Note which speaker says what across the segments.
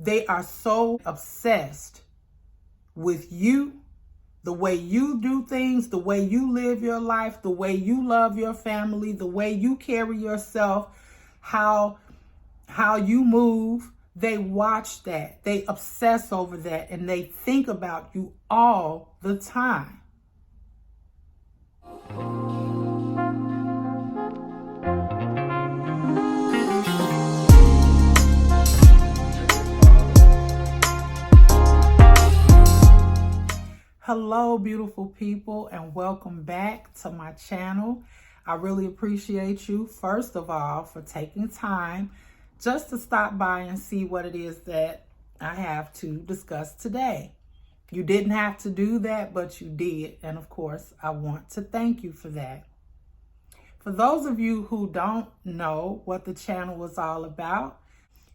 Speaker 1: They are so obsessed with you, the way you do things, the way you live your life, the way you love your family, the way you carry yourself, how you move. They watch that, they obsess over that, and they think about you all the time. Hello, beautiful people, and welcome back to my channel. I really appreciate you, first of all, for taking time just to stop by and see what it is that I have to discuss today. You didn't have to do that, but you did. And of course, I want to thank you for that. For those of you who don't know what the channel is all about,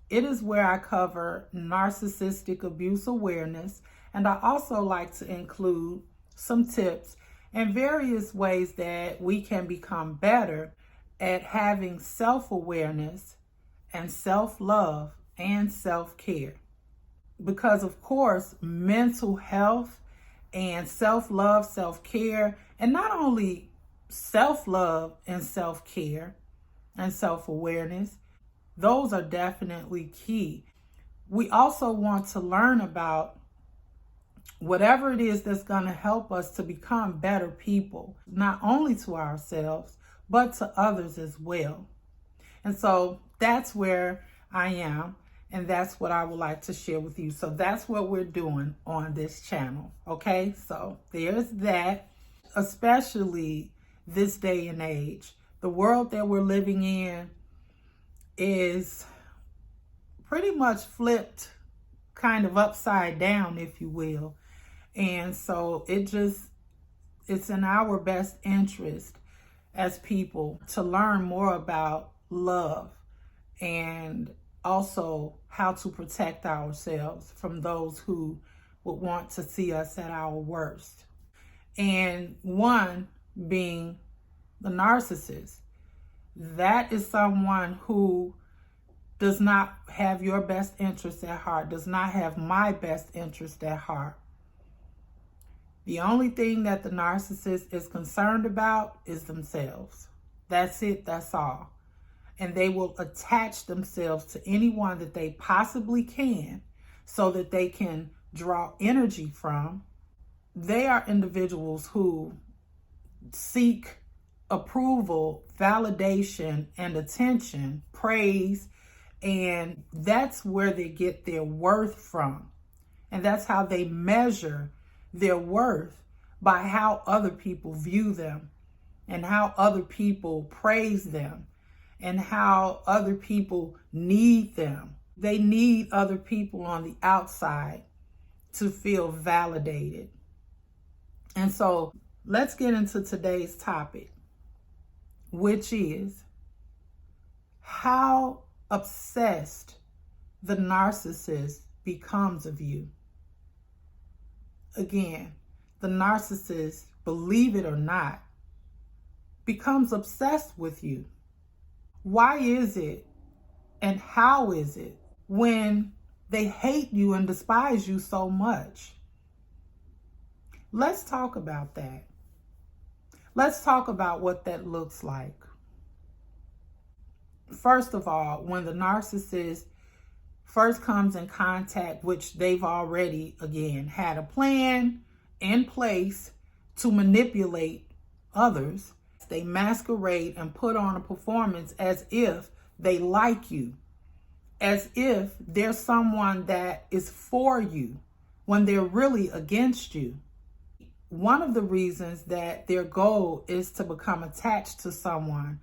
Speaker 1: it is where I cover narcissistic abuse awareness, and I also like to include some tips and various ways that we can become better at having self-awareness and self-love and self-care. Because of course, mental health and self-love, self-care, and not only self-love and self-care and self-awareness, those are definitely key. We also want to learn about whatever it is that's going to help us to become better people, not only to ourselves, but to others as well. And so that's where I am, and that's what I would like to share with you. So that's what we're doing on this channel. Okay, so there's that. Especially this day and age, the world that we're living in is pretty much flipped kind of upside down, if you will. And so it's in our best interest as people to learn more about love and also how to protect ourselves from those who would want to see us at our worst. And one being the narcissist. That is someone who does not have your best interest at heart, does not have my best interest at heart. The only thing that the narcissist is concerned about is themselves. That's it, that's all. And they will attach themselves to anyone that they possibly can so that they can draw energy from. They are individuals who seek approval, validation, and attention, praise, and that's where they get their worth from. And that's how they measure their worth, by how other people view them and how other people praise them and how other people need them. They need other people on the outside to feel validated. And so let's get into today's topic, which is how obsessed the narcissist becomes of you. Again, the narcissist, believe it or not, becomes obsessed with you. Why is it and how is it when they hate you and despise you so much? Let's talk about that. Let's talk about what that looks like. First of all, when the narcissist first comes in contact, which they've already, again, had a plan in place to manipulate others, they masquerade and put on a performance as if they like you, as if they're someone that is for you when they're really against you. One of the reasons that their goal is to become attached to someone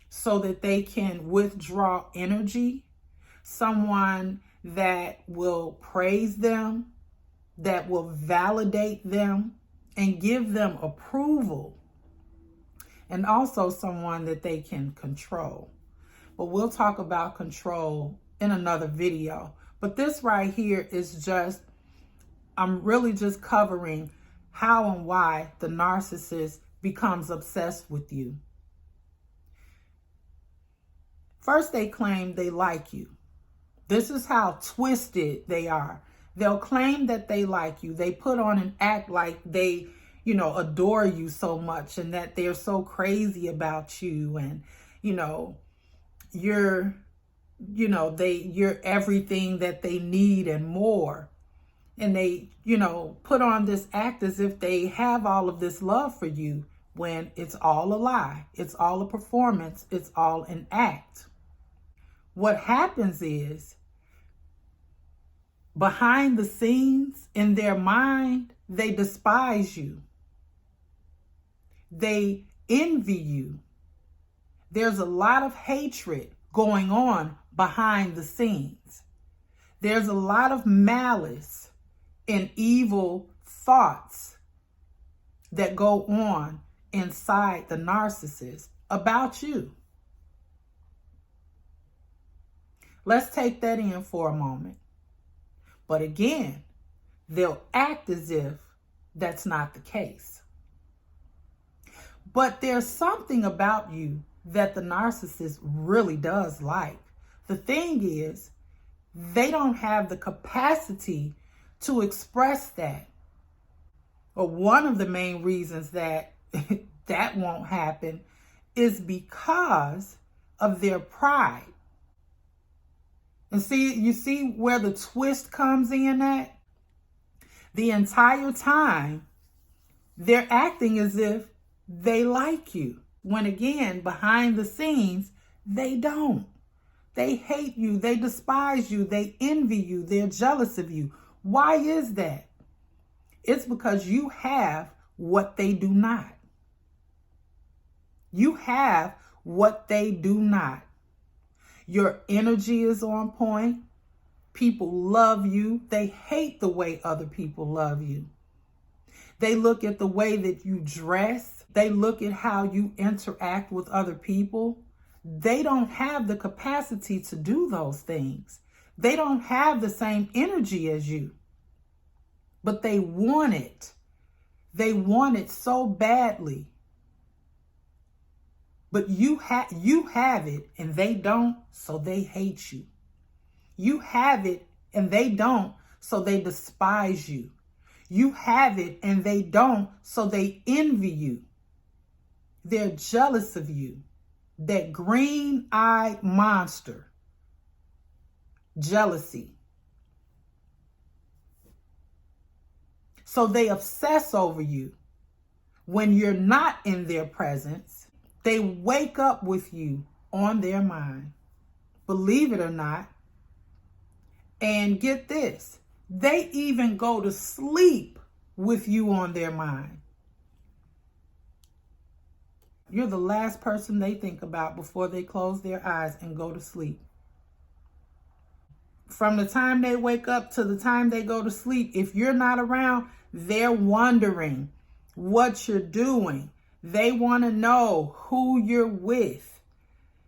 Speaker 1: so that they can withdraw energy, someone that will praise them, that will validate them and give them approval, and also someone that they can control. But we'll talk about control in another video. But this right here is just, I'm really just covering how and why the narcissist becomes obsessed with you. First, they claim they like you. This is how twisted they are. They'll claim that they like you. They put on an act like they, adore you so much and that they're so crazy about you. And, you're everything that they need and more. And they, put on this act as if they have all of this love for you when it's all a lie. It's all a performance. It's all an act. What happens is, behind the scenes, in their mind, they despise you. They envy you. There's a lot of hatred going on behind the scenes. There's a lot of malice and evil thoughts that go on inside the narcissist about you. Let's take that in for a moment. But again, they'll act as if that's not the case. But there's something about you that the narcissist really does like. The thing is, they don't have the capacity to express that. Or one of the main reasons that that won't happen is because of their pride. And you see where the twist comes in at? The entire time, they're acting as if they like you. When again, behind the scenes, they don't. They hate you. They despise you. They envy you. They're jealous of you. Why is that? It's because you have what they do not. You have what they do not. Your energy is on point. People love you. They hate the way other people love you. They look at the way that you dress. They look at how you interact with other people. They don't have the capacity to do those things. They don't have the same energy as you. But they want it. They want it so badly. But you have it and they don't, so they hate you. You have it and they don't, so they despise you. You have it and they don't, so they envy you. They're jealous of you. That green-eyed monster. Jealousy. So they obsess over you. When you're not in their presence, they wake up with you on their mind. Believe it or not. And get this, they even go to sleep with you on their mind. You're the last person they think about before they close their eyes and go to sleep. From the time they wake up to the time they go to sleep, if you're not around, they're wondering what you're doing. They want to know who you're with.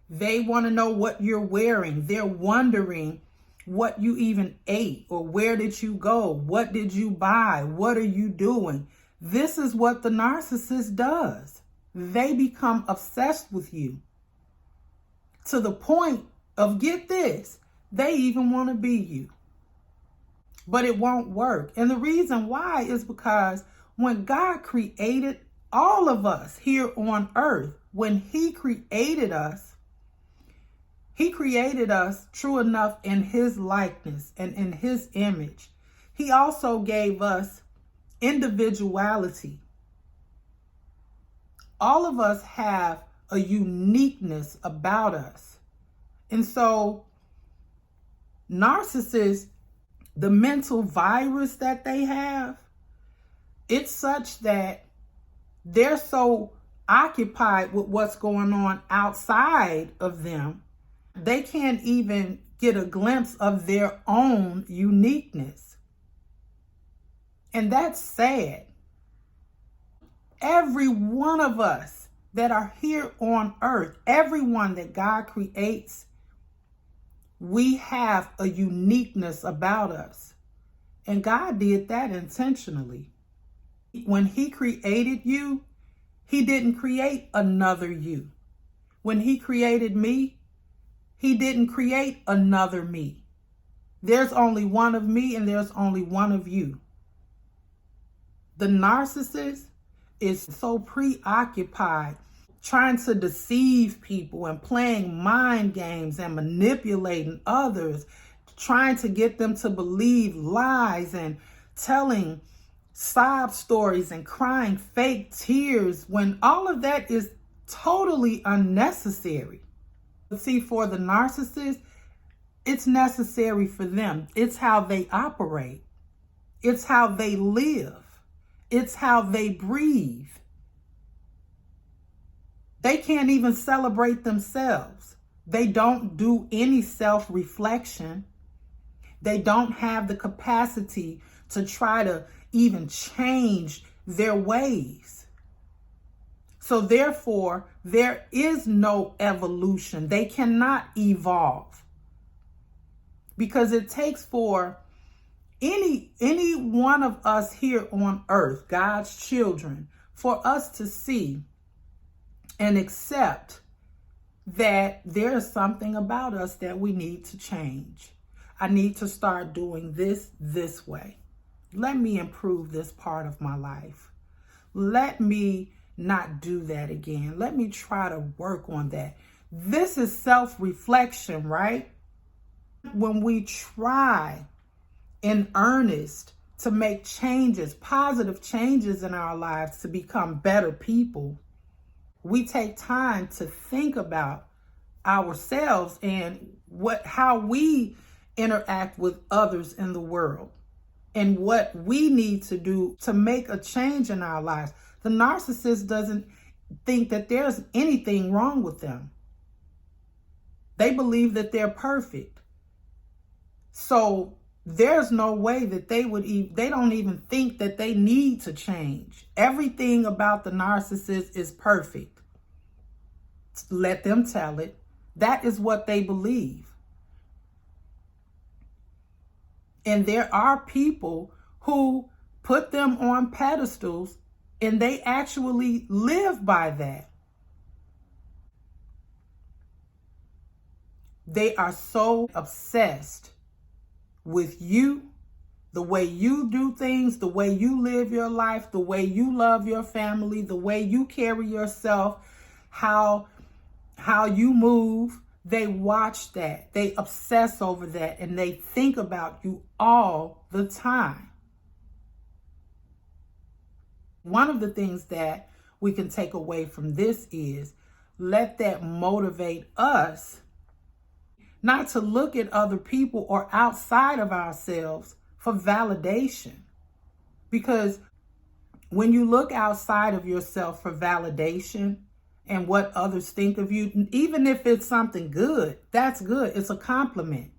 Speaker 1: They want to know what you're wearing. They're wondering what you even ate, or where did you go? What did you buy? What are you doing? This is what the narcissist does. They become obsessed with you to the point of, get this, they even want to be you. But it won't work. And the reason why is because when God created all of us here on earth, when He created us true enough in His likeness and in His image. He also gave us individuality. All of us have a uniqueness about us. And so narcissists, the mental virus that they have, it's such that they're so occupied with what's going on outside of them, they can't even get a glimpse of their own uniqueness. And that's sad. Every one of us that are here on earth, everyone that God creates, we have a uniqueness about us. And God did that intentionally. When He created you, He didn't create another you. When He created me, He didn't create another me. There's only one of me and there's only one of you. The narcissist is so preoccupied trying to deceive people and playing mind games and manipulating others, trying to get them to believe lies and telling sob stories and crying fake tears, when all of that is totally unnecessary. But see, for the narcissist, it's necessary for them. It's how they operate. It's how they live. It's how they breathe. They can't even celebrate themselves. They don't do any self-reflection. They don't have the capacity to try to even change their ways. So therefore, there is no evolution. They cannot evolve. Because it takes for any one of us here on earth, God's children, for us to see and accept that there is something about us that we need to change. I need to start doing this way. Let me improve this part of my life. Let me not do that again. Let me try to work on that. This is self-reflection, right? When we try in earnest to make changes, positive changes in our lives to become better people, we take time to think about ourselves and how we interact with others in the world and what we need to do to make a change in our lives. The narcissist doesn't think that there's anything wrong with them. They believe that they're perfect. So there's no way that they don't even think that they need to change. Everything about the narcissist is perfect. Let them tell it. That is what they believe. And there are people who put them on pedestals and they actually live by that. They are so obsessed with you, the way you do things, the way you live your life, the way you love your family, the way you carry yourself, how you move. They watch that, they obsess over that, and they think about you all the time. One of the things that we can take away from this is let that motivate us not to look at other people or outside of ourselves for validation. Because when you look outside of yourself for validation and what others think of you, even if it's something good, that's good. It's a compliment.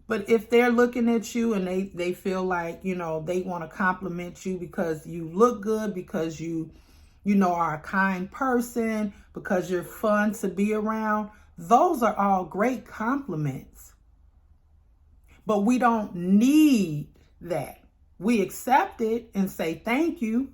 Speaker 1: But if they're looking at you and they feel like, they want to compliment you because you look good, because you are a kind person, because you're fun to be around, those are all great compliments. But we don't need that. We accept it and say thank you,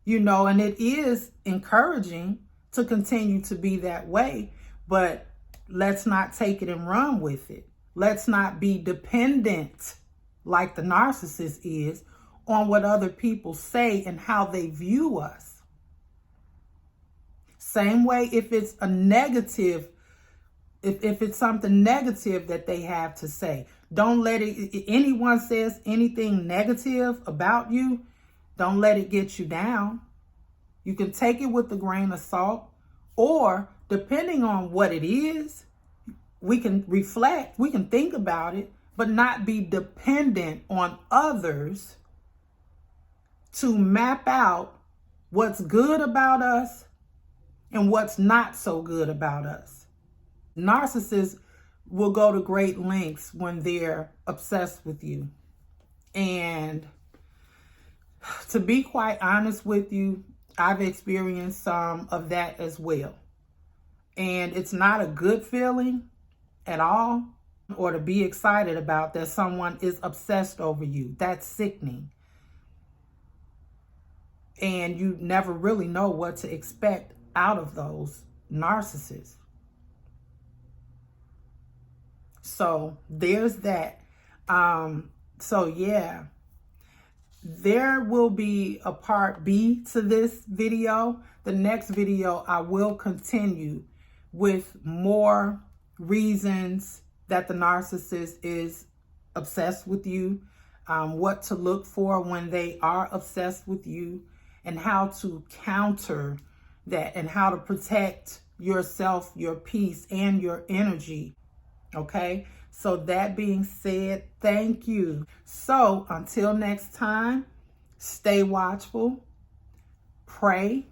Speaker 1: and it is encouraging to continue to be that way. But let's not take it and run with it. Let's not be dependent, like the narcissist is, on what other people say and how they view us. Same way if it's a negative, if it's something negative that they have to say, don't let it, if anyone says anything negative about you, don't let it get you down. You can take it with a grain of salt, or depending on what it is, we can reflect, we can think about it, but not be dependent on others to map out what's good about us and what's not so good about us. Narcissists will go to great lengths when they're obsessed with you. And to be quite honest with you, I've experienced some of that as well. And it's not a good feeling at all, or to be excited about that someone is obsessed over you. That's sickening. And you never really know what to expect out of those narcissists. So there's that. So yeah, there will be a part B to this video. The next video, I will continue with more reasons that the narcissist is obsessed with you, what to look for when they are obsessed with you, and how to counter that, and how to protect yourself, your peace, and your energy. Okay, so that being said, thank you. So until next time, stay watchful, pray,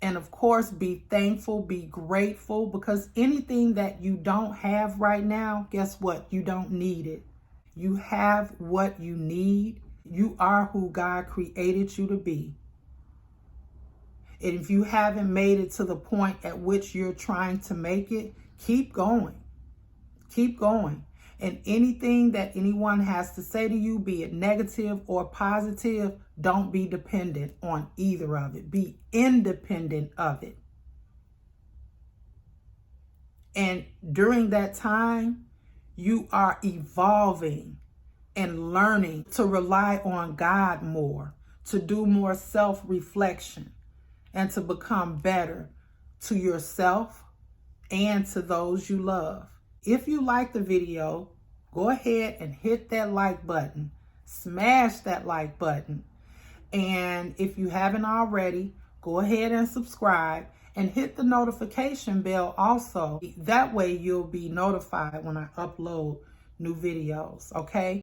Speaker 1: and of course, be thankful, be grateful, because anything that you don't have right now, guess what? You don't need it. You have what you need. You are who God created you to be. And if you haven't made it to the point at which you're trying to make it, keep going. Keep going. And anything that anyone has to say to you, be it negative or positive, don't be dependent on either of it. Be independent of it. And during that time, you are evolving and learning to rely on God more, to do more self-reflection, and to become better to yourself and to those you love. If you like the video, go ahead and hit that like button. Smash that like button. And if you haven't already, go ahead and subscribe and hit the notification bell also. That way you'll be notified when I upload new videos, okay?